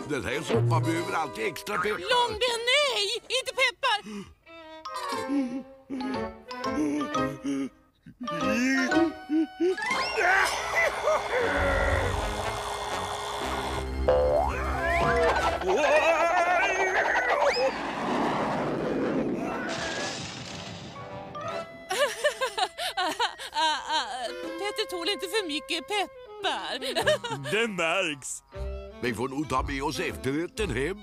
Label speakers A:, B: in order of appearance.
A: Den här soppan behöver alltid extra peppar.
B: Långben, nej! Inte peppar! Petter tål inte för mycket peppar.
C: Det märks.
A: Vi får nog ta med oss efterrätten hem.